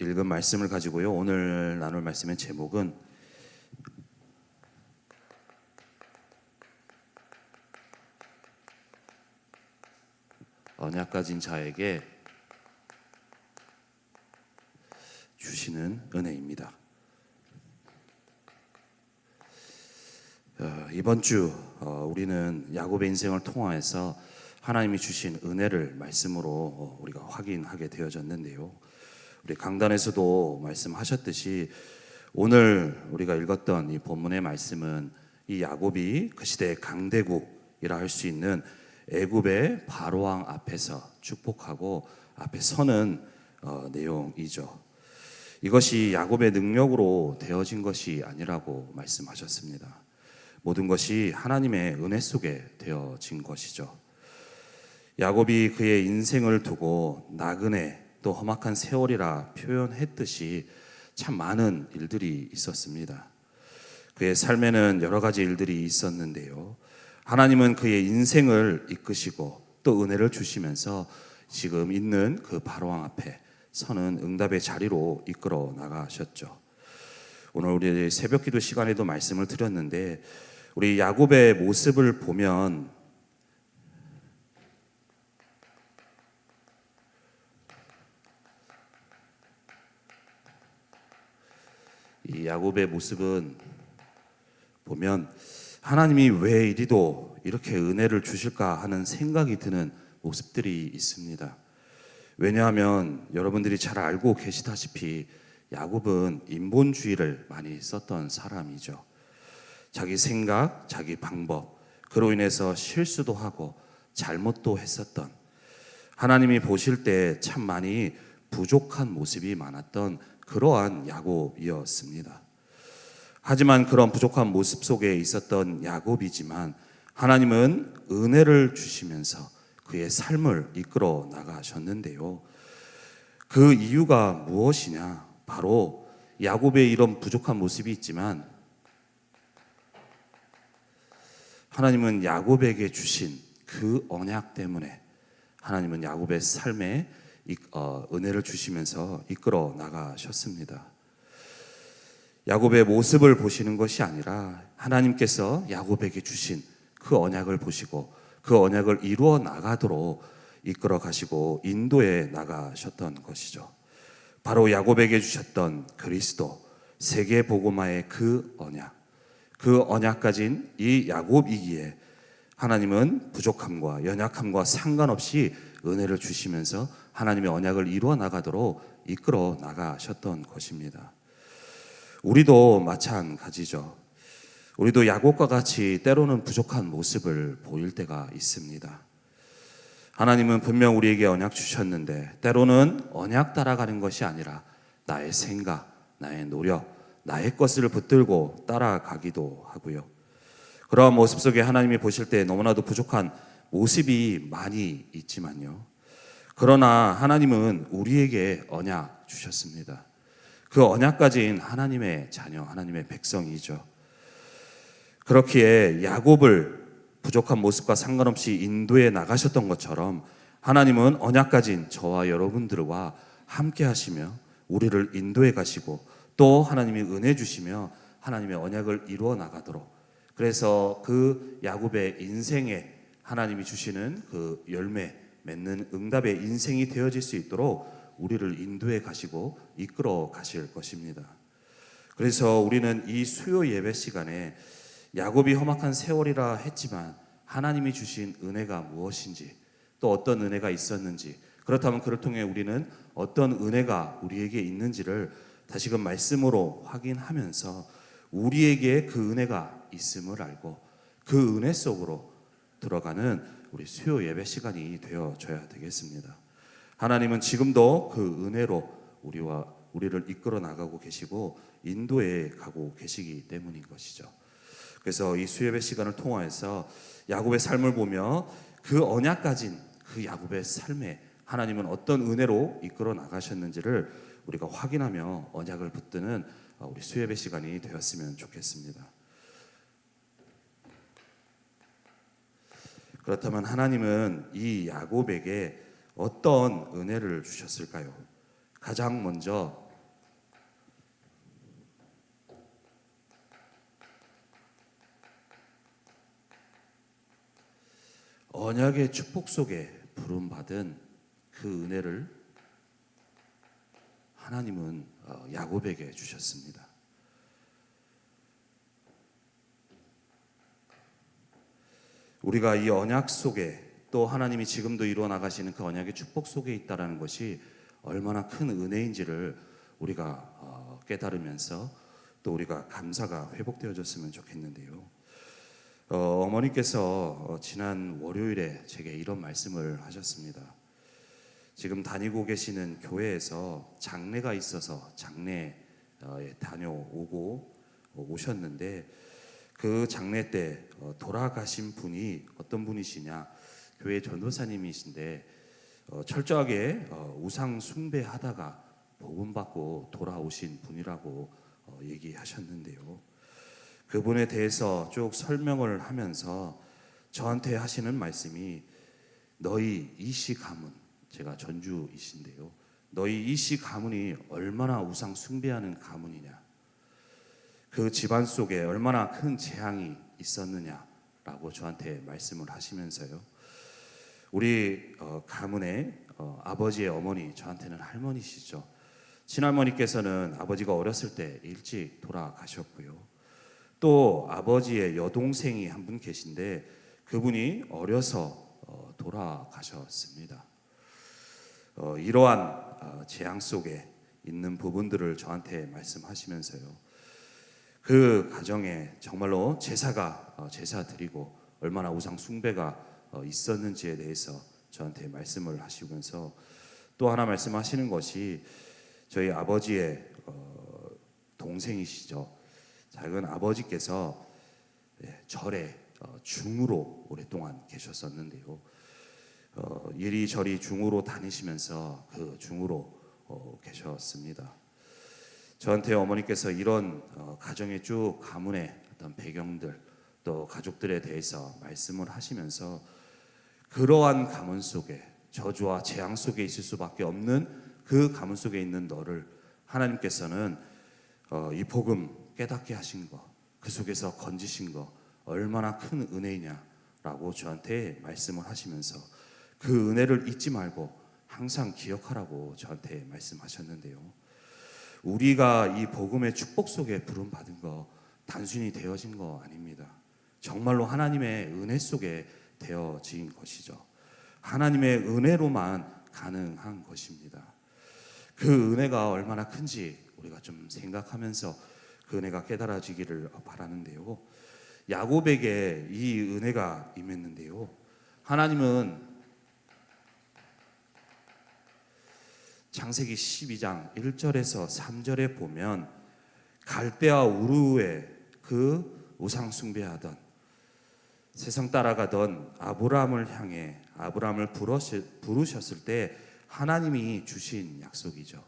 읽은 말씀을 가지고요. 오늘 나눌 말씀의 제목은 언약 가진 자에게 주시는 은혜입니다. 이번 주 우리는 야곱의 인생을 통하여서 하나님이 주신 은혜를 말씀으로 우리가 확인하게 되어졌는데요. 우리 강단에서도 말씀하셨듯이 오늘 우리가 읽었던 이 본문의 말씀은 이 야곱이 그 시대의 강대국이라 할 수 있는 애굽의 바로왕 앞에서 축복하고 앞에 서는 내용이죠. 이것이 야곱의 능력으로 되어진 것이 아니라고 말씀하셨습니다. 모든 것이 하나님의 은혜 속에 되어진 것이죠. 야곱이 그의 인생을 두고 나그네 또 험악한 세월이라 표현했듯이 참 많은 일들이 있었습니다. 그의 삶에는 여러 가지 일들이 있었는데요. 하나님은 그의 인생을 이끄시고 또 은혜를 주시면서 지금 있는 그 바로왕 앞에 서는 응답의 자리로 이끌어 나가셨죠. 오늘 우리 새벽기도 시간에도 말씀을 드렸는데 우리 야곱의 모습을 보면 이 야곱의 모습은 보면 하나님이 왜 이리도 이렇게 은혜를 주실까 하는 생각이 드는 모습들이 있습니다. 왜냐하면 여러분들이 잘 알고 계시다시피 야곱은 인본주의를 많이 썼던 사람이죠. 자기 생각, 자기 방법, 그로 인해서 실수도 하고 잘못도 했었던, 하나님이 보실 때 참 많이 부족한 모습이 많았던 그러한 야곱이었습니다. 하지만 그런 부족한 모습 속에 있었던 야곱이지만 하나님은 은혜를 주시면서 그의 삶을 이끌어 나가셨는데요. 그 이유가 무엇이냐? 바로 야곱의 이런 부족한 모습이 있지만 하나님은 야곱에게 주신 그 언약 때문에 하나님은 야곱의 삶에 은혜를 주시면서 이끌어 나가셨습니다. 야곱의 모습을 보시는 것이 아니라 하나님께서 야곱에게 주신 그 언약을 보시고 그 언약을 이루어 나가도록 이끌어 가시고 인도해 나가셨던 것이죠. 바로 야곱에게 주셨던 그리스도 세계 복음화의 그 언약 가진 이 야곱이기에 하나님은 부족함과 연약함과 상관없이 은혜를 주시면서 하나님의 언약을 이루어 나가도록 이끌어 나가셨던 것입니다. 우리도 마찬가지죠. 우리도 야곱과 같이 때로는 부족한 모습을 보일 때가 있습니다. 하나님은 분명 우리에게 언약 주셨는데 때로는 언약 따라가는 것이 아니라 나의 생각, 나의 노력, 나의 것을 붙들고 따라가기도 하고요. 그러한 모습 속에 하나님이 보실 때 너무나도 부족한 모습이 많이 있지만요. 그러나 하나님은 우리에게 언약 주셨습니다. 그 언약 가진 하나님의 자녀, 하나님의 백성이죠. 그렇기에 야곱을 부족한 모습과 상관없이 인도해 나가셨던 것처럼 하나님은 언약 가진 저와 여러분들과 함께 하시며 우리를 인도해 가시고 또 하나님이 은혜 주시며 하나님의 언약을 이루어 나가도록, 그래서 그 야곱의 인생에 하나님이 주시는 그 열매 맺는 응답의 인생이 되어질 수 있도록 우리를 인도해 가시고 이끌어 가실 것입니다. 그래서 우리는 이 수요 예배 시간에 야곱이 험악한 세월이라 했지만 하나님이 주신 은혜가 무엇인지, 또 어떤 은혜가 있었는지, 그렇다면 그를 통해 우리는 어떤 은혜가 우리에게 있는지를 다시금 말씀으로 확인하면서 우리에게 그 은혜가 있음을 알고 그 은혜 속으로 들어가는 우리 수요 예배 시간이 되어져야 되겠습니다. 하나님은 지금도 그 은혜로 우리를 이끌어 나가고 계시고 인도해 가고 계시기 때문인 것이죠. 그래서 이 수요예배 시간을 통하여서 야곱의 삶을 보며 그 언약 가진 그 야곱의 삶에 하나님은 어떤 은혜로 이끌어 나가셨는지를 우리가 확인하며 언약을 붙드는 우리 수요예배 시간이 되었으면 좋겠습니다. 그렇다면 하나님은 이 야곱에게 어떤 은혜를 주셨을까요? 가장 먼저 언약의 축복 속에 부름받은 그 은혜를 하나님은 야곱에게 주셨습니다. 우리가 이 언약 속에 또 하나님이 지금도 이루어 나가시는 그 언약의 축복 속에 있다라는 것이 얼마나 큰 은혜인지를 우리가 깨달으면서 또 우리가 감사가 회복되어졌으면 좋겠는데요. 어머니께서 지난 월요일에 제게 이런 말씀을 하셨습니다. 지금 다니고 계시는 교회에서 장례가 있어서 장례에 다녀오고 오셨는데 그 장례 때 돌아가신 분이 어떤 분이시냐, 교회 전도사님이신데 철저하게 우상 숭배하다가 복음받고 돌아오신 분이라고 얘기하셨는데요. 그분에 대해서 쭉 설명을 하면서 저한테 하시는 말씀이, 너희 이씨 가문, 제가 전주이신데요, 너희 이씨 가문이 얼마나 우상 숭배하는 가문이냐, 그 집안 속에 얼마나 큰 재앙이 있었느냐라고 저한테 말씀을 하시면서요, 우리 가문의 아버지의 어머니, 저한테는 할머니시죠. 친할머니께서는 아버지가 어렸을 때 일찍 돌아가셨고요. 또 아버지의 여동생이 한 분 계신데 그분이 어려서 돌아가셨습니다. 이러한 재앙 속에 있는 부분들을 저한테 말씀하시면서요, 그 가정에 정말로 제사 드리고 얼마나 우상 숭배가 있었는지에 대해서 저한테 말씀을 하시면서 또 하나 말씀하시는 것이, 저희 아버지의 동생이시죠. 작은 아버지께서 절에 중으로 오랫동안 계셨었는데요, 이리저리 중으로 다니시면서 그 중으로 계셨습니다. 저한테 어머니께서 이런 가정의 쭉 가문의 어떤 배경들 또 가족들에 대해서 말씀을 하시면서, 그러한 가문 속에 저주와 재앙 속에 있을 수밖에 없는 그 가문 속에 있는 너를 하나님께서는 이 복음 깨닫게 하신 거, 그 속에서 건지신 거 얼마나 큰 은혜이냐라고 저한테 말씀을 하시면서 그 은혜를 잊지 말고 항상 기억하라고 저한테 말씀하셨는데요. 우리가 이 복음의 축복 속에 부름받은 거 단순히 되어진 거 아닙니다. 정말로 하나님의 은혜 속에 되어진 것이죠. 하나님의 은혜로만 가능한 것입니다. 그 은혜가 얼마나 큰지 우리가 좀 생각하면서 그 은혜가 깨달아지기를 바라는데요. 야곱에게 이 은혜가 임했는데요, 하나님은 창세기 12장 1절에서 3절에 보면 갈대아 우르에 그 우상 숭배하던 세상 따라가던 아브라함을 향해 아브라함을 부르셨을 때 하나님이 주신 약속이죠.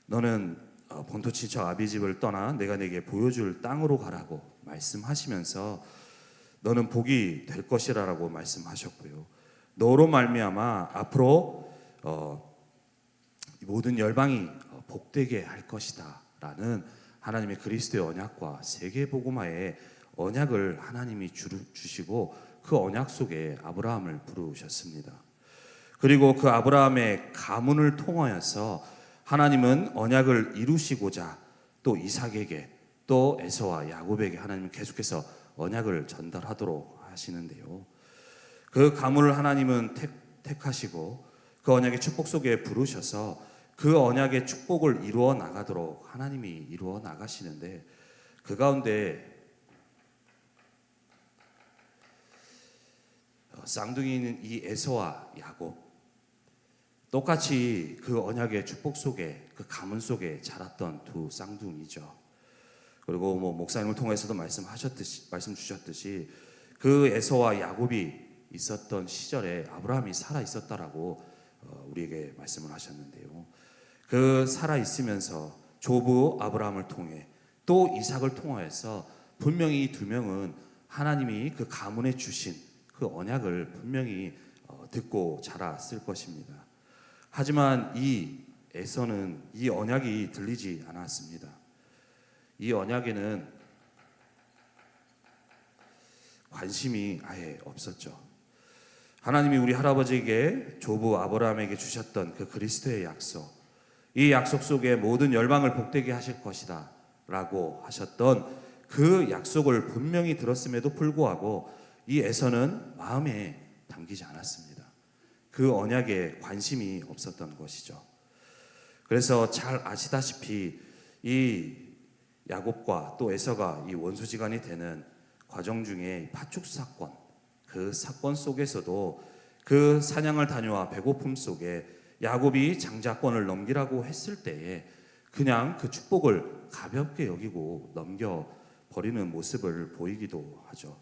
너는 본토 친척 아비집을 떠나 내가 내게 보여줄 땅으로 가라고 말씀하시면서 너는 복이 될 것이라고 말씀하셨고요. 너로 말미암아 앞으로 모든 열방이 복되게 할 것이다 라는 하나님의 그리스도의 언약과 세계 복음화의 언약을 하나님이 주시고 그 언약 속에 아브라함을 부르셨습니다. 그리고 그 아브라함의 가문을 통하여서 하나님은 언약을 이루시고자 또 이삭에게 또 에서와 야곱에게 하나님은 계속해서 언약을 전달하도록 하시는데요, 그 가문을 하나님은 택하시고 그 언약의 축복 속에 부르셔서 그 언약의 축복을 이루어 나가도록 하나님이 이루어 나가시는데, 그 가운데 쌍둥이인 이 에서와 야곱, 똑같이 그 언약의 축복 속에 그 가문 속에 자랐던 두 쌍둥이죠. 그리고 목사님을 통해서도 말씀 주셨듯이 그 에서와 야곱이 있었던 시절에 아브라함이 살아 있었다라고 우리에게 말씀을 하셨는데요, 그 살아 있으면서 조부 아브라함을 통해 또 이삭을 통하여서 분명히 이 두 명은 하나님이 그 가문에 주신 그 언약을 분명히 듣고 자랐을 것입니다. 하지만 이 에서는 이 언약이 들리지 않았습니다. 이 언약에는 관심이 아예 없었죠. 하나님이 우리 할아버지에게 조부 아브라함에게 주셨던 그 그리스도의 약속, 이 약속 속에 모든 열방을 복되게 하실 것이다 라고 하셨던 그 약속을 분명히 들었음에도 불구하고 이 에서는 마음에 담기지 않았습니다. 그 언약에 관심이 없었던 것이죠. 그래서 잘 아시다시피 이 야곱과 또 에서가 이 원수지간이 되는 과정 중에 파축 사건, 그 사건 속에서도 그 사냥을 다녀와 배고픔 속에 야곱이 장자권을 넘기라고 했을 때에 그냥 그 축복을 가볍게 여기고 넘겨버리는 모습을 보이기도 하죠.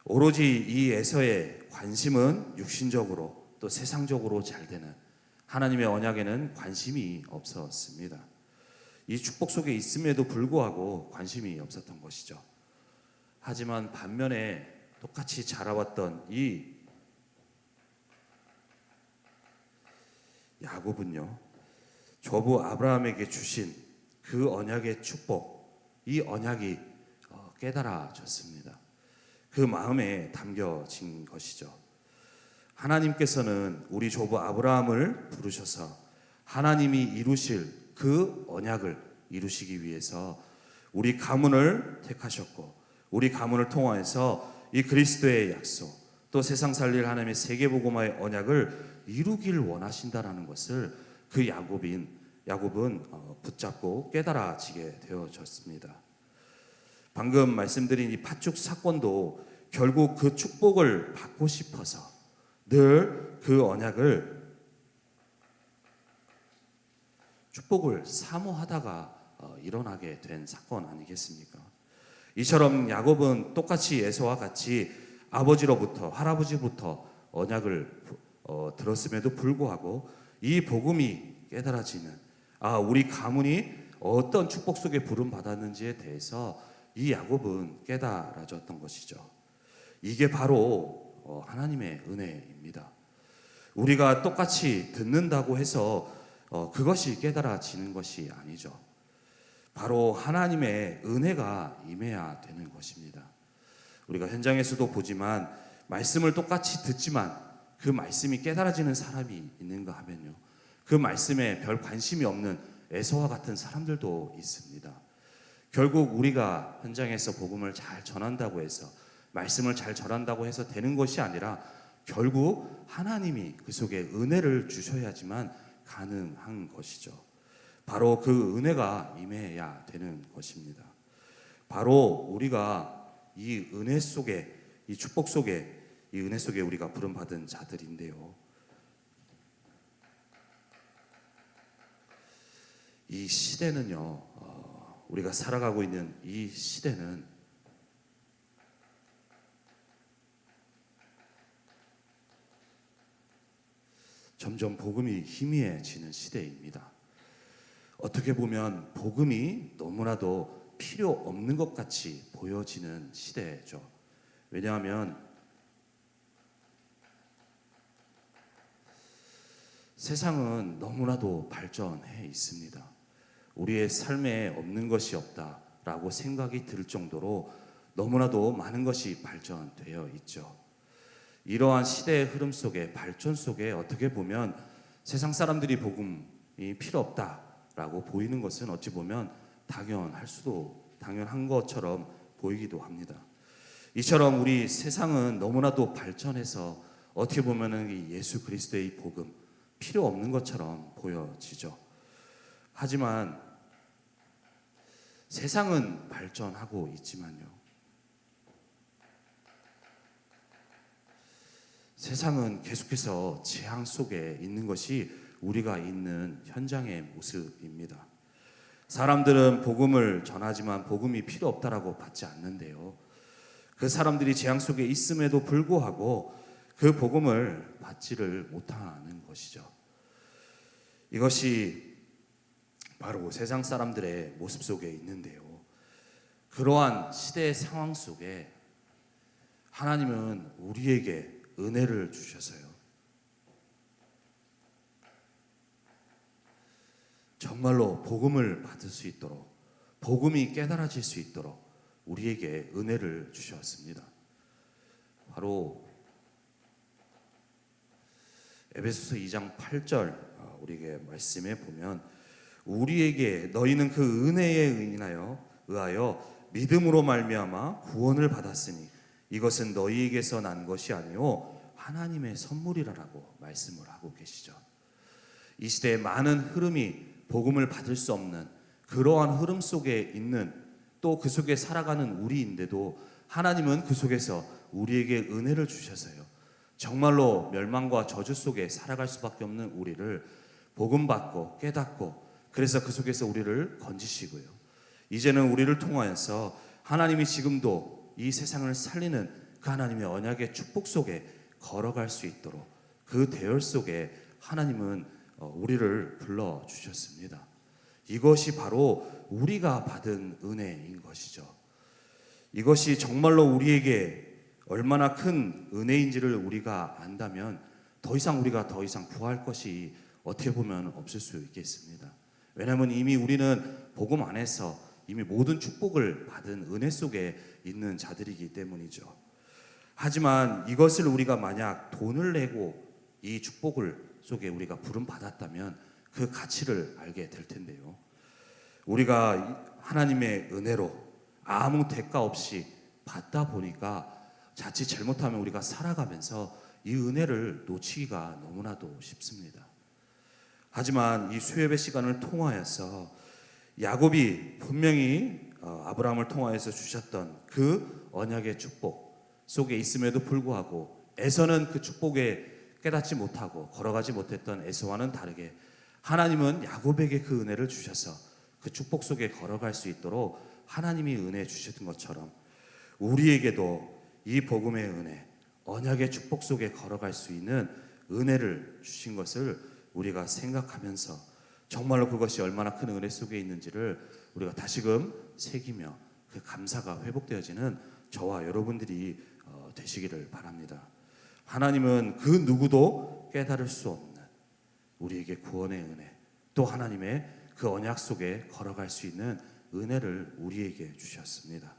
오로지 이 에서의 관심은 육신적으로 또 세상적으로 잘 되는 하나님의 언약에는 관심이 없었습니다. 이 축복 속에 있음에도 불구하고 관심이 없었던 것이죠. 하지만 반면에 똑같이 자라왔던 이 야곱은요, 조부 아브라함에게 주신 그 언약의 축복, 이 언약이 깨달아졌습니다. 그 마음에 담겨진 것이죠. 하나님께서는 우리 조부 아브라함을 부르셔서 하나님이 이루실 그 언약을 이루시기 위해서 우리 가문을 택하셨고, 우리 가문을 통하여서 이 그리스도의 약속, 또 세상 살릴 하나님의 세계복음화의 언약을 이루길 원하신다라는 것을 그 야곱은 붙잡고 깨달아지게 되어졌습니다. 방금 말씀드린 이 팥죽 사건도 결국 그 축복을 받고 싶어서 늘 그 언약을 축복을 사모하다가 일어나게 된 사건 아니겠습니까? 이처럼 야곱은 똑같이 에서와 같이 아버지로부터 할아버지부터 언약을 들었음에도 불구하고 이 복음이 깨달아지는 우리 가문이 어떤 축복 속에 부름 받았는지에 대해서 이 야곱은 깨달아졌던 것이죠. 이게 바로 하나님의 은혜입니다. 우리가 똑같이 듣는다고 해서 그것이 깨달아지는 것이 아니죠. 바로 하나님의 은혜가 임해야 되는 것입니다. 우리가 현장에서도 보지만 말씀을 똑같이 듣지만 그 말씀이 깨달아지는 사람이 있는가 하면요, 그 말씀에 별 관심이 없는 에서와 같은 사람들도 있습니다. 결국 우리가 현장에서 복음을 잘 전한다고 해서, 말씀을 잘 전한다고 해서 되는 것이 아니라 결국 하나님이 그 속에 은혜를 주셔야지만 가능한 것이죠. 바로 그 은혜가 임해야 되는 것입니다. 바로 우리가 이 은혜 속에, 이 축복 속에, 이 은혜 속에 우리가 부름받은 자들인데요, 이 시대는요, 우리가 살아가고 있는 이 시대는 점점 복음이 희미해지는 시대입니다. 어떻게 보면 복음이 너무나도 필요 없는 것 같이 보여지는 시대죠. 왜냐하면 세상은 너무나도 발전해 있습니다. 우리의 삶에 없는 것이 없다라고 생각이 들 정도로 너무나도 많은 것이 발전되어 있죠. 이러한 시대의 흐름 속에, 발전 속에 어떻게 보면 세상 사람들이 복음이 필요 없다라고 보이는 것은 어찌 보면 당연한 것처럼 보이기도 합니다. 이처럼 우리 세상은 너무나도 발전해서 어떻게 보면 이 예수 그리스도의 이 복음 필요 없는 것처럼 보여지죠. 하지만 세상은 발전하고 있지만요, 세상은 계속해서 재앙 속에 있는 것이 우리가 있는 현장의 모습입니다. 사람들은 복음을 전하지만 복음이 필요 없다라고 받지 않는데요, 그 사람들이 재앙 속에 있음에도 불구하고 그 복음을 받지를 못하는 것이죠. 이것이 바로 세상 사람들의 모습 속에 있는데요, 그러한 시대의 상황 속에 하나님은 우리에게 은혜를 주셔서요, 정말로 복음을 받을 수 있도록, 복음이 깨달아질 수 있도록 우리에게 은혜를 주셨습니다. 바로 에베소서 2장 8절 우리에게 말씀에 보면 우리에게 너희는 그 은혜에 의하여 믿음으로 말미암아 구원을 받았으니 이것은 너희에게서 난 것이 아니요 하나님의 선물이라고 말씀을 하고 계시죠. 이 시대에 많은 흐름이 복음을 받을 수 없는 그러한 흐름 속에 있는 또 그 속에 살아가는 우리인데도 하나님은 그 속에서 우리에게 은혜를 주셔서요. 정말로 멸망과 저주 속에 살아갈 수밖에 없는 우리를 복음 받고 깨닫고 그래서 그 속에서 우리를 건지시고요. 이제는 우리를 통하여서 하나님이 지금도 이 세상을 살리는 그 하나님의 언약의 축복 속에 걸어갈 수 있도록 그 대열 속에 하나님은 우리를 불러 주셨습니다. 이것이 바로 우리가 받은 은혜인 것이죠. 이것이 정말로 우리에게 얼마나 큰 은혜인지를 우리가 안다면 우리가 더 이상 구할 것이 어떻게 보면 없을 수 있겠습니다. 왜냐하면 이미 우리는 복음 안에서 이미 모든 축복을 받은 은혜 속에 있는 자들이기 때문이죠. 하지만 이것을 우리가 만약 돈을 내고 이 축복을 속에 우리가 부름 받았다면 그 가치를 알게 될 텐데요. 우리가 하나님의 은혜로 아무 대가 없이 받다 보니까 자칫 잘못하면 우리가 살아가면서 이 은혜를 놓치기가 너무나도 쉽습니다. 하지만 이 수협의 시간을 통하여서 야곱이 분명히 아브라함을 통하여서 주셨던 그 언약의 축복 속에 있음에도 불구하고 에서는 그 축복에 깨닫지 못하고 걸어가지 못했던 에서와는 다르게 하나님은 야곱에게 그 은혜를 주셔서 그 축복 속에 걸어갈 수 있도록 하나님이 은혜 주셨던 것처럼 우리에게도 이 복음의 은혜, 언약의 축복 속에 걸어갈 수 있는 은혜를 주신 것을 우리가 생각하면서 정말로 그것이 얼마나 큰 은혜 속에 있는지를 우리가 다시금 새기며 그 감사가 회복되어지는 저와 여러분들이 되시기를 바랍니다. 하나님은 그 누구도 깨달을 수 없는 우리에게 구원의 은혜, 또 하나님의 그 언약 속에 걸어갈 수 있는 은혜를 우리에게 주셨습니다.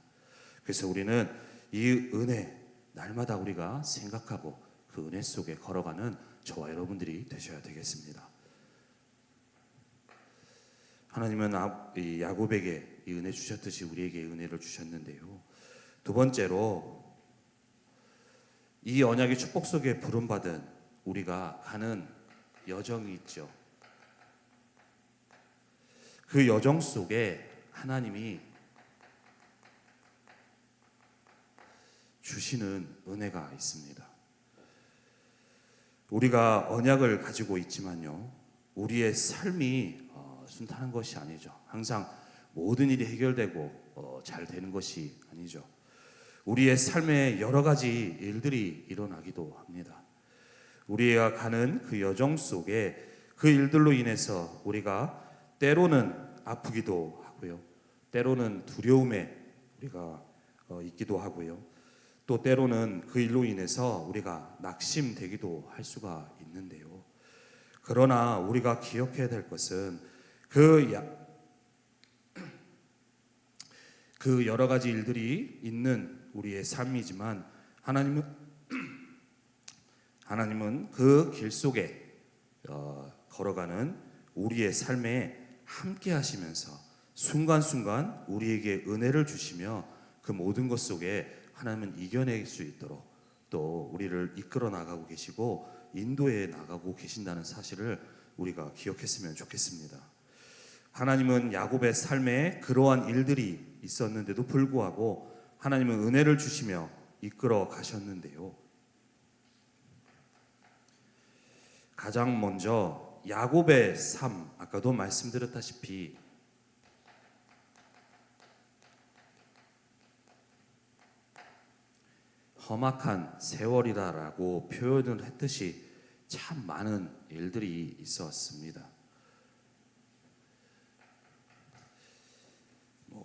그래서 우리는 이 은혜 날마다 우리가 생각하고 그 은혜 속에 걸어가는 저와 여러분들이 되셔야 되겠습니다. 하나님은 이 야곱에게 이 은혜 주셨듯이 우리에게 은혜를 주셨는데요. 두 번째로 이 언약의 축복 속에 부름받은 우리가 가는 여정이 있죠. 그 여정 속에 하나님이 주시는 은혜가 있습니다. 우리가 언약을 가지고 있지만요, 우리의 삶이 순탄한 것이 아니죠. 항상 모든 일이 해결되고 잘 되는 것이 아니죠. 우리의 삶에 여러 가지 일들이 일어나기도 합니다. 우리가 가는 그 여정 속에 그 일들로 인해서 우리가 때로는 아프기도 하고요, 때로는 두려움에 우리가 있기도 하고요, 또 때로는 그 일로 인해서 우리가 낙심되기도 할 수가 있는데요. 그러나 우리가 기억해야 될 것은 그 여러 가지 일들이 있는 우리의 삶이지만 하나님은 그 길 속에 걸어가는 우리의 삶에 함께 하시면서 순간순간 우리에게 은혜를 주시며 그 모든 것 속에 하나님은 이겨낼 수 있도록 또 우리를 이끌어 나가고 계시고 인도해 나가고 계신다는 사실을 우리가 기억했으면 좋겠습니다. 하나님은 야곱의 삶에 그러한 일들이 있었는데도 불구하고 하나님은 은혜를 주시며 이끌어 가셨는데요. 가장 먼저 야곱의 삶, 아까도 말씀드렸다시피 험악한 세월이다라고 표현을 했듯이 참 많은 일들이 있었습니다.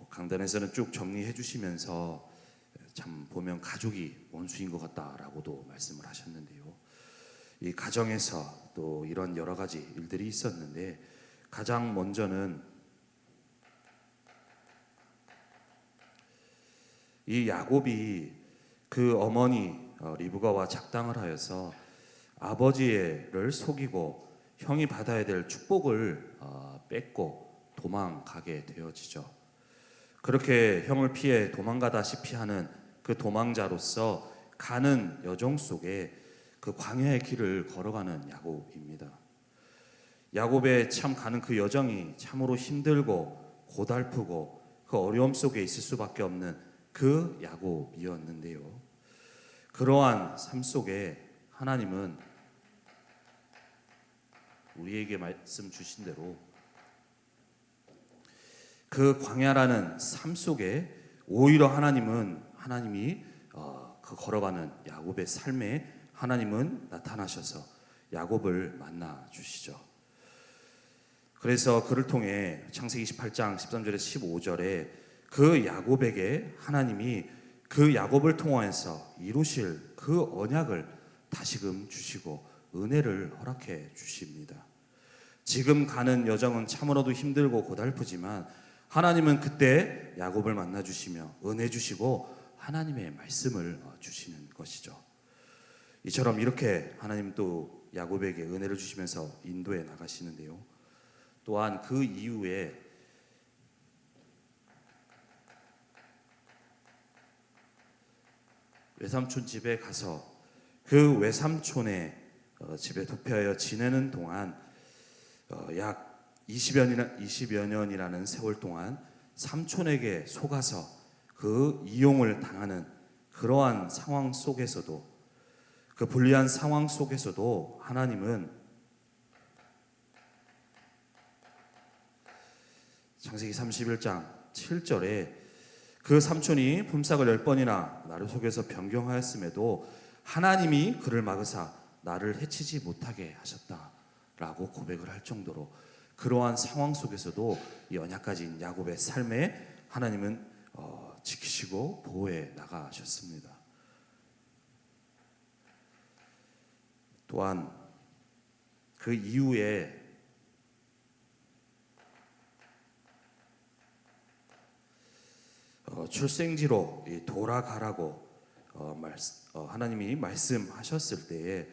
강단에서는 쭉 정리해 주시면서 참 보면 가족이 원수인 것 같다라고도 말씀을 하셨는데요. 이 가정에서 또 이런 여러 가지 일들이 있었는데 가장 먼저는 이 야곱이 그 어머니 리브가와 작당을 하여서 아버지를 속이고 형이 받아야 될 축복을 뺏고 도망가게 되어지죠. 그렇게 형을 피해 도망가다시피 하는 그 도망자로서 가는 여정 속에 그 광야의 길을 걸어가는 야곱입니다. 야곱의 참 가는 그 여정이 참으로 힘들고 고달프고 그 어려움 속에 있을 수밖에 없는 그 야곱이었는데요. 그러한 삶 속에 하나님은 우리에게 말씀 주신 대로 그 광야라는 삶 속에 오히려 하나님이 그 걸어가는 야곱의 삶에 하나님은 나타나셔서 야곱을 만나 주시죠. 그래서 그를 통해 창세기 28장 13절에서 15절에 그 야곱에게 하나님이 그 야곱을 통하여서 이루실 그 언약을 다시금 주시고 은혜를 허락해 주십니다. 지금 가는 여정은 참으로도 힘들고 고달프지만 하나님은 그때 야곱을 만나 주시며 은혜 주시고 하나님의 말씀을 주시는 것이죠. 이처럼 이렇게 하나님 또 야곱에게 은혜를 주시면서 인도해 나가시는데요. 또한 그 이후에 외삼촌 집에 가서 그 외삼촌의 집에 도피하여 지내는 동안 약 20여 년이라는 세월 동안 삼촌에게 속아서 그 이용을 당하는 그러한 상황 속에서도, 그 불리한 상황 속에서도 하나님은 창세기 31장 7절에 그 삼촌이 품삯을 10번이나 나를 속여서 변경하였음에도 하나님이 그를 막으사 나를 해치지 못하게 하셨다라고 고백을 할 정도로 그러한 상황 속에서도 이 언약가진 야곱의 삶에 하나님은 지키시고 보호해 나가셨습니다. 또한 그 이후에 출생지로 돌아가라고 하나님이 말씀하셨을 때에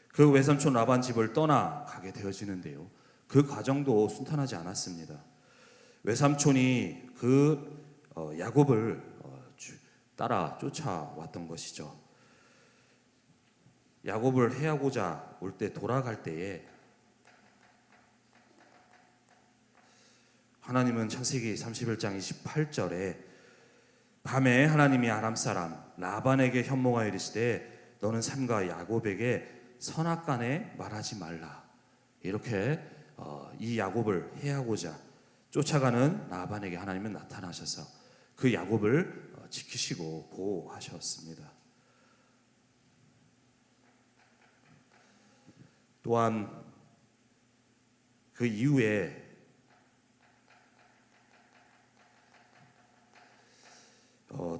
그 외삼촌 라반 집을 떠나가게 되어지는데요. 그 과정도 순탄하지 않았습니다. 외삼촌이 그 야곱을 따라 쫓아왔던 것이죠. 야곱을 해하고자 올 때 돌아갈 때에 하나님은 창세기 31장 28절에 밤에 하나님이 아람 사람 라반에게 현몽하여 이르시되 너는 삼가 야곱에게 선악간에 말하지 말라. 이렇게 이 야곱을 해하고자 쫓아가는 라반에게 하나님은 나타나셔서 그 야곱을 지키시고 보호하셨습니다. 또한 그 이후에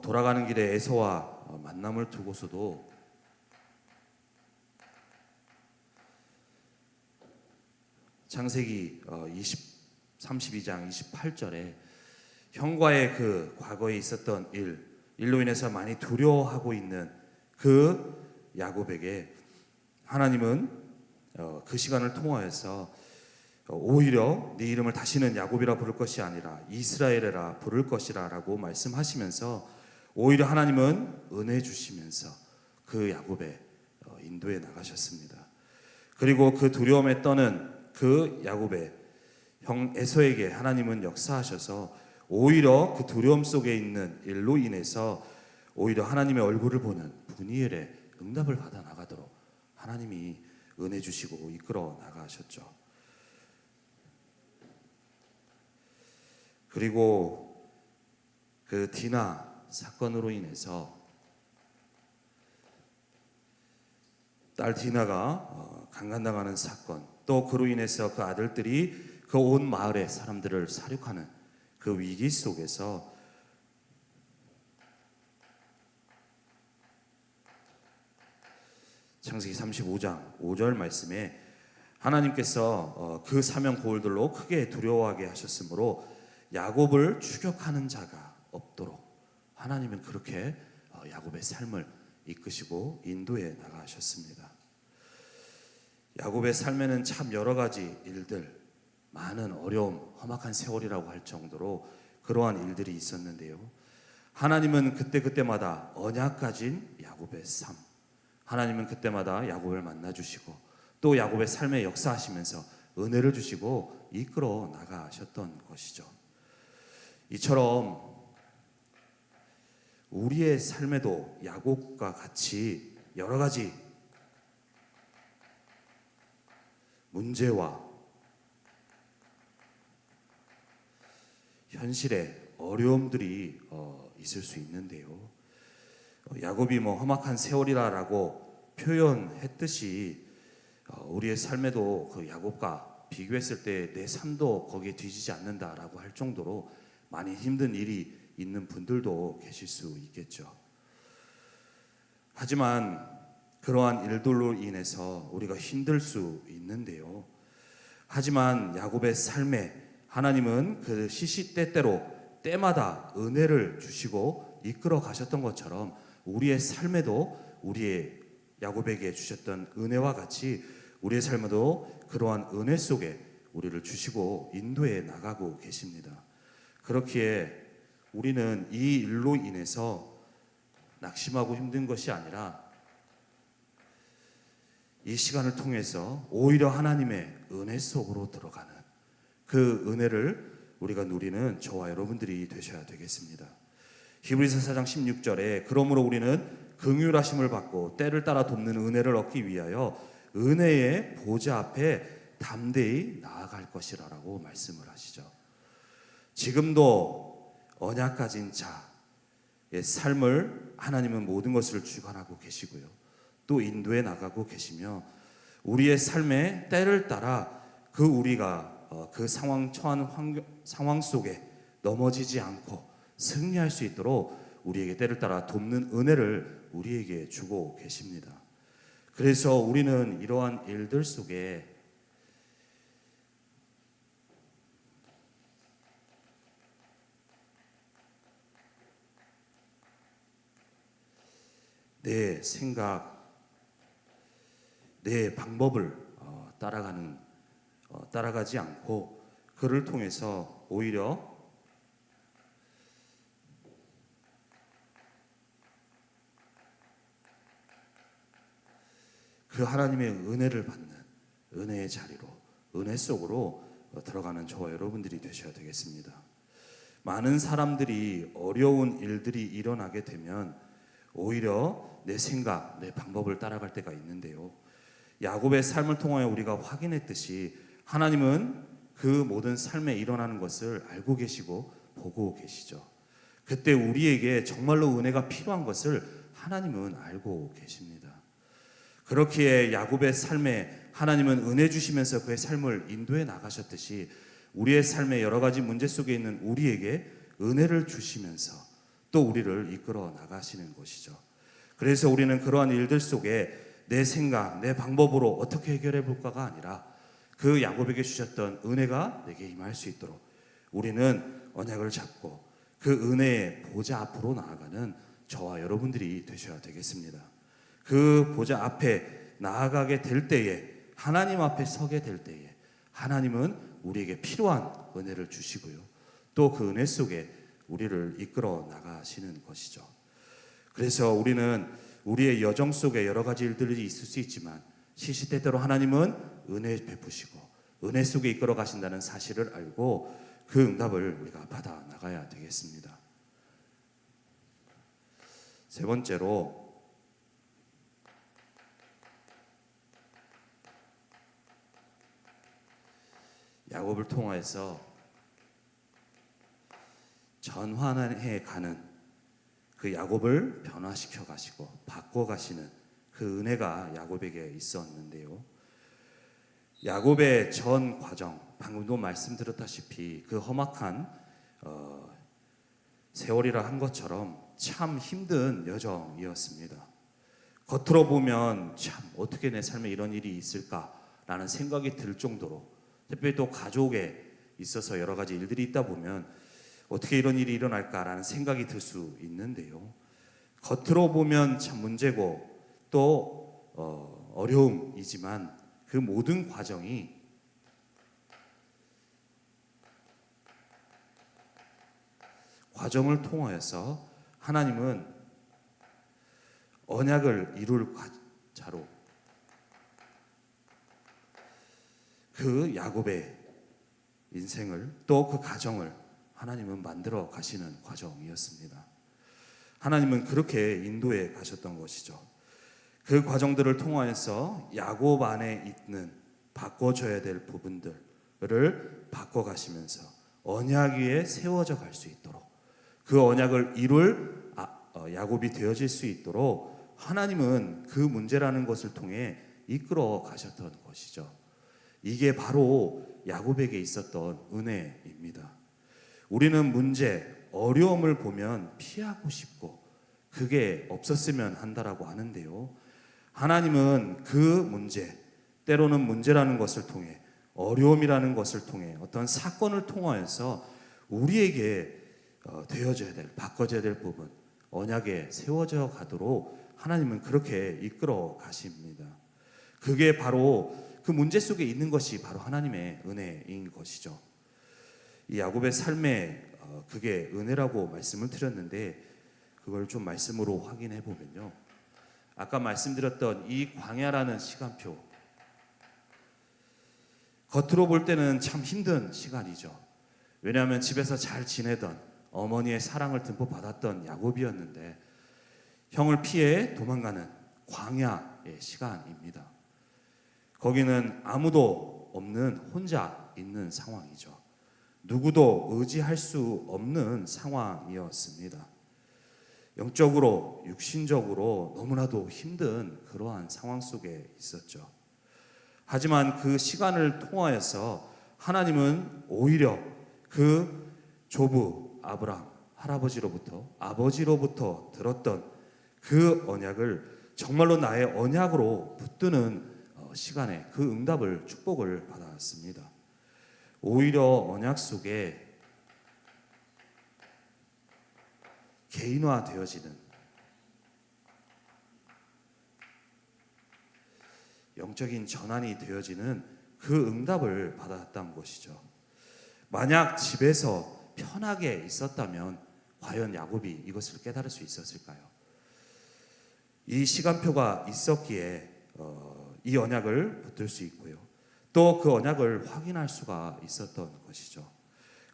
돌아가는 길에 에서와 만남을 두고서도 창세기 32장 28절에 형과의 그 과거에 있었던 일로 인해서 많이 두려워하고 있는 그 야곱에게 하나님은 그 시간을 통하여서 오히려 네 이름을 다시는 야곱이라 부를 것이 아니라 이스라엘이라 부를 것이라 라고 말씀하시면서 오히려 하나님은 은혜 주시면서 그 야곱의 인도에 나가셨습니다. 그리고 그 두려움에 떠는 그 야곱의 형 에서에게 하나님은 역사하셔서 오히려 그 두려움 속에 있는 일로 인해서 오히려 하나님의 얼굴을 보는 분이엘의 응답을 받아 나가도록 하나님이 은혜 주시고 이끌어 나가셨죠. 그리고 그 디나 사건으로 인해서 딸 디나가 강간당하는 사건, 또 그로 인해서 그 아들들이 그 온 마을의 사람들을 살육하는 그 위기 속에서 창세기 35장 5절 말씀에 하나님께서 그 사명 고울들로 크게 두려워하게 하셨으므로 야곱을 추격하는 자가 없도록 하나님은 그렇게 야곱의 삶을 이끄시고 인도해 나가셨습니다. 야곱의 삶에는 참 여러 가지 일들, 많은 어려움, 험악한 세월이라고 할 정도로 그러한 일들이 있었는데요. 하나님은 그때그때마다 언약 가진 야곱의 삶, 하나님은 그때마다 야곱을 만나주시고 또 야곱의 삶에 역사하시면서 은혜를 주시고 이끌어 나가셨던 것이죠. 이처럼 우리의 삶에도 야곱과 같이 여러 가지 문제와 현실의 어려움들이 있을 수 있는데요. 야곱이 험악한 세월이라고 표현했듯이 우리의 삶에도 그 야곱과 비교했을 때 내 삶도 거기에 뒤지지 않는다라고 할 정도로 많이 힘든 일이 있는 분들도 계실 수 있겠죠. 하지만 그러한 일들로 인해서 우리가 힘들 수 있는데요. 하지만 야곱의 삶에 하나님은 그 시시때때로 때마다 은혜를 주시고 이끌어 가셨던 것처럼 우리의 삶에도 우리의 야곱에게 주셨던 은혜와 같이 우리의 삶에도 그러한 은혜 속에 우리를 주시고 인도해 나가고 계십니다. 그렇기에 우리는 이 일로 인해서 낙심하고 힘든 것이 아니라 이 시간을 통해서 오히려 하나님의 은혜 속으로 들어가는 그 은혜를 우리가 누리는 저와 여러분들이 되셔야 되겠습니다. 히브리서 4장 16절에 그러므로 우리는 긍휼하심을 받고 때를 따라 돕는 은혜를 얻기 위하여 은혜의 보좌 앞에 담대히 나아갈 것이라고 말씀을 하시죠. 지금도 언약 가진 자의 삶을 하나님은 모든 것을 주관하고 계시고요. 또 인도해 나가고 계시며 우리의 삶의 때를 따라 그 우리가 그 상황 속에 넘어지지 않고 승리할 수 있도록 우리에게 때를 따라 돕는 은혜를 우리에게 주고 계십니다. 그래서 우리는 이러한 일들 속에 내 생각, 내 방법을 따라가지 않고 그를 통해서 오히려 그 하나님의 은혜를 받는 은혜의 자리로, 은혜 속으로 들어가는 저와 여러분들이 되셔야 되겠습니다. 많은 사람들이 어려운 일들이 일어나게 되면 오히려 내 생각, 내 방법을 따라갈 때가 있는데요. 야곱의 삶을 통하여 우리가 확인했듯이 하나님은 그 모든 삶에 일어나는 것을 알고 계시고 보고 계시죠. 그때 우리에게 정말로 은혜가 필요한 것을 하나님은 알고 계십니다. 그렇기에 야곱의 삶에 하나님은 은혜 주시면서 그의 삶을 인도해 나가셨듯이 우리의 삶의 여러 가지 문제 속에 있는 우리에게 은혜를 주시면서 또 우리를 이끌어 나가시는 것이죠. 그래서 우리는 그러한 일들 속에 내 생각, 내 방법으로 어떻게 해결해 볼까가 아니라 그 야곱에게 주셨던 은혜가 내게 임할 수 있도록 우리는 언약을 잡고 그 은혜의 보좌 앞으로 나아가는 저와 여러분들이 되셔야 되겠습니다. 그 보좌 앞에 나아가게 될 때에, 하나님 앞에 서게 될 때에 하나님은 우리에게 필요한 은혜를 주시고요. 또 그 은혜 속에 우리를 이끌어 나가시는 것이죠. 그래서 우리는 우리의 여정 속에 여러 가지 일들이 있을 수 있지만 시시때때로 하나님은 은혜 베푸시고 은혜 속에 이끌어 가신다는 사실을 알고 그 응답을 우리가 받아 나가야 되겠습니다. 세 번째로 야곱을 통해서 전환해 가는 그 야곱을 변화시켜 가시고 바꿔 가시는 그 은혜가 야곱에게 있었는데요. 야곱의 전 과정, 방금도 말씀드렸다시피 그 험악한 세월이라 한 것처럼 참 힘든 여정이었습니다. 겉으로 보면 참 어떻게 내 삶에 이런 일이 있을까라는 생각이 들 정도로, 특별히 또 가족에 있어서 여러 가지 일들이 있다 보면 어떻게 이런 일이 일어날까라는 생각이 들 수 있는데요. 겉으로 보면 참 문제고 또 어려움이지만 그 모든 과정이 과정을 통하여서 하나님은 언약을 이룰 자로 그 야곱의 인생을 또 그 가정을 하나님은 만들어 가시는 과정이었습니다. 하나님은 그렇게 인도해 가셨던 것이죠. 그 과정들을 통하여서 야곱 안에 있는 바꿔줘야 될 부분들을 바꿔가시면서 언약 위에 세워져 갈 수 있도록 그 언약을 이룰 야곱이 되어질 수 있도록 하나님은 그 문제라는 것을 통해 이끌어 가셨던 것이죠. 이게 바로 야곱에게 있었던 은혜입니다. 우리는 문제, 어려움을 보면 피하고 싶고 그게 없었으면 한다라고 하는데요. 하나님은 그 문제, 때로는 문제라는 것을 통해 어려움이라는 것을 통해 어떤 사건을 통하여서 우리에게 되어져야 될, 바꿔져야 될 부분, 언약에 세워져 가도록 하나님은 그렇게 이끌어 가십니다. 그게 바로 그 문제 속에 있는 것이 바로 하나님의 은혜인 것이죠. 이 야곱의 삶에 그게 은혜라고 말씀을 드렸는데 그걸 좀 말씀으로 확인해 보면요. 아까 말씀드렸던 이 광야라는 시간표, 겉으로 볼 때는 참 힘든 시간이죠. 왜냐하면 집에서 잘 지내던 어머니의 사랑을 듬뿍 받았던 야곱이었는데 형을 피해 도망가는 광야의 시간입니다. 거기는 아무도 없는 혼자 있는 상황이죠. 누구도 의지할 수 없는 상황이었습니다. 영적으로, 육신적으로 너무나도 힘든 그러한 상황 속에 있었죠. 하지만 그 시간을 통하여서 하나님은 오히려 그 조부 아브람 할아버지로부터 아버지로부터 들었던 그 언약을 정말로 나의 언약으로 붙드는 시간에 그 응답을 축복을 받았습니다. 오히려 언약 속에 개인화되어지는 영적인 전환이 되어지는 그 응답을 받았던 것이죠. 만약 집에서 편하게 있었다면 과연 야곱이 이것을 깨달을 수 있었을까요? 이 시간표가 있었기에 이 언약을 붙들 수 있고요. 또 그 언약을 확인할 수가 있었던 것이죠.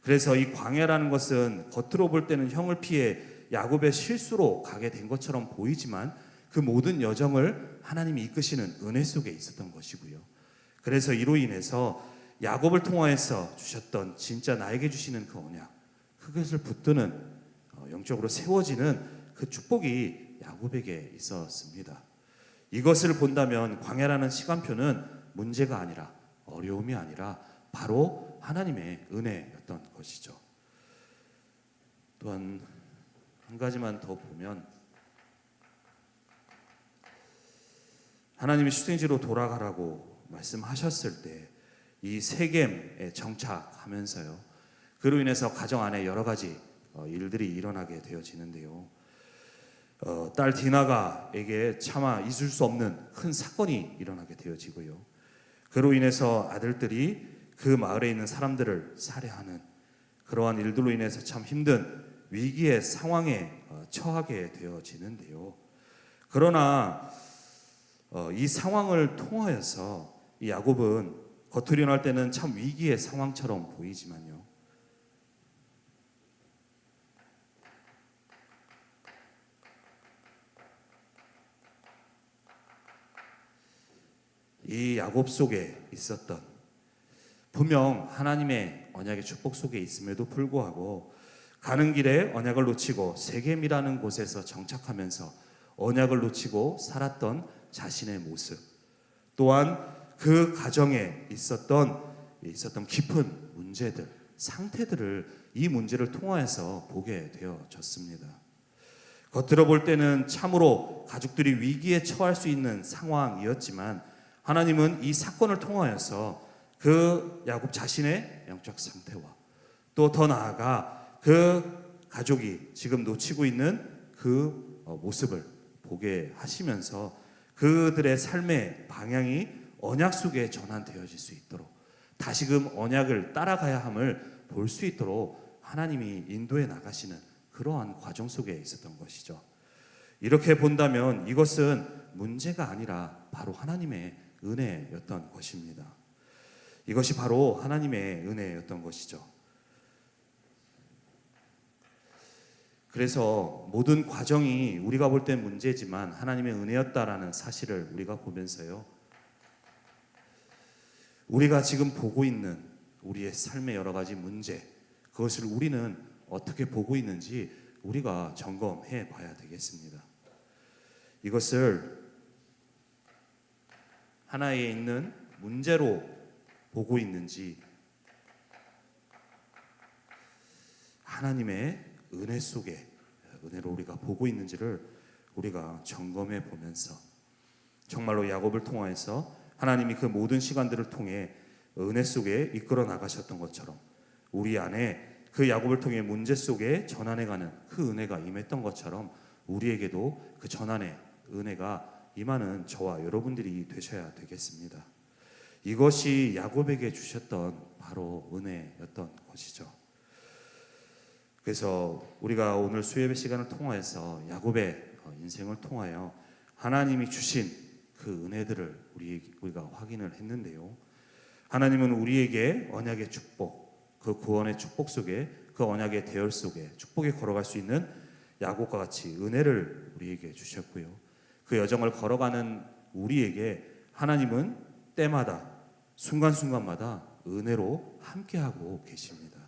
그래서 이 광야라는 것은 겉으로 볼 때는 형을 피해 야곱의 실수로 가게 된 것처럼 보이지만 그 모든 여정을 하나님이 이끄시는 은혜 속에 있었던 것이고요. 그래서 이로 인해서 야곱을 통하여서 주셨던 진짜 나에게 주시는 그 언약, 그것을 붙드는 영적으로 세워지는 그 축복이 야곱에게 있었습니다. 이것을 본다면 광야라는 시간표는 문제가 아니라 어려움이 아니라 바로 하나님의 은혜였던 것이죠. 또한 한 가지만 더 보면 하나님이 출생지로 돌아가라고 말씀하셨을 때 이 세겜에 정착하면서요. 그로 인해서 가정 안에 여러 가지 일들이 일어나게 되어지는데요. 딸 디나가에게 차마 있을 수 없는 큰 사건이 일어나게 되어지고요. 그로 인해서 아들들이 그 마을에 있는 사람들을 살해하는 그러한 일들로 인해서 참 힘든 위기의 상황에 처하게 되어지는데요. 그러나 이 상황을 통하여서 이 야곱은 겉으로 할 때는 참 위기의 상황처럼 보이지만요. 이 야곱 속에 있었던 분명 하나님의 언약의 축복 속에 있음에도 불구하고 가는 길에 언약을 놓치고 세겜이라는 곳에서 정착하면서 언약을 놓치고 살았던 자신의 모습, 또한 그 가정에 있었던 깊은 문제들, 상태들을 이 문제를 통하여서 보게 되어졌습니다. 겉으로 볼 때는 참으로 가족들이 위기에 처할 수 있는 상황이었지만 하나님은 이 사건을 통하여서 그 야곱 자신의 영적 상태와 또 더 나아가 그 가족이 지금 놓치고 있는 그 모습을 보게 하시면서 그들의 삶의 방향이 언약 속에 전환되어질 수 있도록 다시금 언약을 따라가야 함을 볼 수 있도록 하나님이 인도해 나가시는 그러한 과정 속에 있었던 것이죠. 이렇게 본다면 이것은 문제가 아니라 바로 하나님의 은혜였던 것입니다. 이것이 바로 하나님의 은혜였던 것이죠. 그래서 모든 과정이 우리가 볼 땐 문제지만 하나님의 은혜였다라는 사실을 우리가 보면서요, 우리가 지금 보고 있는 우리의 삶의 여러 가지 문제, 그것을 우리는 어떻게 보고 있는지 우리가 점검해 봐야 되겠습니다. 이것을 하나에 있는 문제로 보고 있는지 하나님의 은혜 속에 은혜로 우리가 보고 있는지를 우리가 점검해 보면서 정말로 야곱을 통하여서 하나님이 그 모든 시간들을 통해 은혜 속에 이끌어 나가셨던 것처럼 우리 안에 그 야곱을 통해 문제 속에 전환해가는 그 은혜가 임했던 것처럼 우리에게도 그 전환의 은혜가 임하는 저와 여러분들이 되셔야 되겠습니다. 이것이 야곱에게 주셨던 바로 은혜였던 것이죠. 그래서 우리가 오늘 수요예배 시간을 통하여서 야곱의 인생을 통하여 하나님이 주신 그 은혜들을 우리가 확인을 했는데요. 하나님은 우리에게 언약의 축복, 그 구원의 축복 속에 그 언약의 대열 속에 축복에 걸어갈 수 있는 야곱과 같이 은혜를 우리에게 주셨고요. 그 여정을 걸어가는 우리에게 하나님은 때마다 순간순간마다 은혜로 함께하고 계십니다.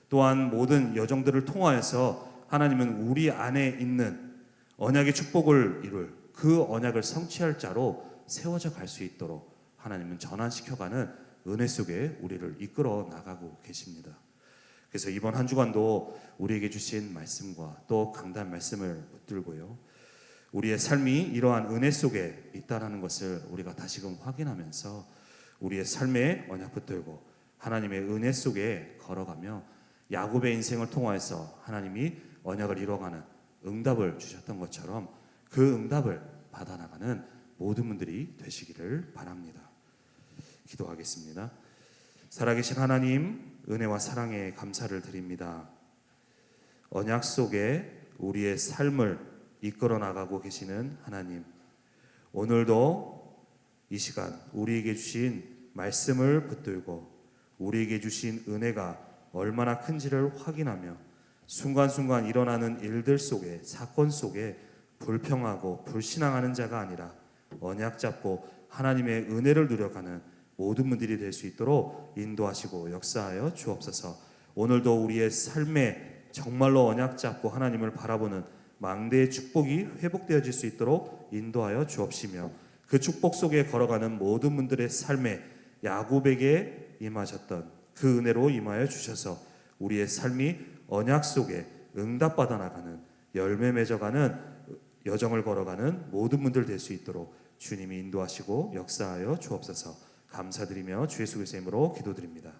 또한 모든 여정들을 통하여서 하나님은 우리 안에 있는 언약의 축복을 이룰 그 언약을 성취할 자로 세워져 갈 수 있도록 하나님은 전환시켜가는 은혜 속에 우리를 이끌어 나가고 계십니다. 그래서 이번 한 주간도 우리에게 주신 말씀과 또 강단 말씀을 붙들고요, 우리의 삶이 이러한 은혜 속에 있다는 것을 우리가 다시금 확인하면서 우리의 삶에 언약 붙들고 하나님의 은혜 속에 걸어가며 야곱의 인생을 통하여서 하나님이 언약을 이뤄가는 응답을 주셨던 것처럼 그 응답을 받아나가는 모든 분들이 되시기를 바랍니다. 기도하겠습니다. 살아계신 하나님, 은혜와 사랑에 감사를 드립니다. 언약 속에 우리의 삶을 이끌어 나가고 계시는 하나님, 오늘도 이 시간 우리에게 주신 말씀을 붙들고 우리에게 주신 은혜가 얼마나 큰지를 확인하며 순간순간 일어나는 일들 속에, 사건 속에 불평하고 불신앙하는 자가 아니라 언약 잡고 하나님의 은혜를 누려가는 모든 분들이 될 수 있도록 인도하시고 역사하여 주옵소서. 오늘도 우리의 삶에 정말로 언약 잡고 하나님을 바라보는 망대의 축복이 회복되어질 수 있도록 인도하여 주옵시며 그 축복 속에 걸어가는 모든 분들의 삶에 야곱에게 임하셨던 그 은혜로 임하여 주셔서 우리의 삶이 언약 속에 응답받아 나가는 열매 맺어가는 여정을 걸어가는 모든 분들 될 수 있도록 주님이 인도하시고 역사하여 주옵소서. 감사드리며 주 예수 그리스도의 이름으로 기도드립니다.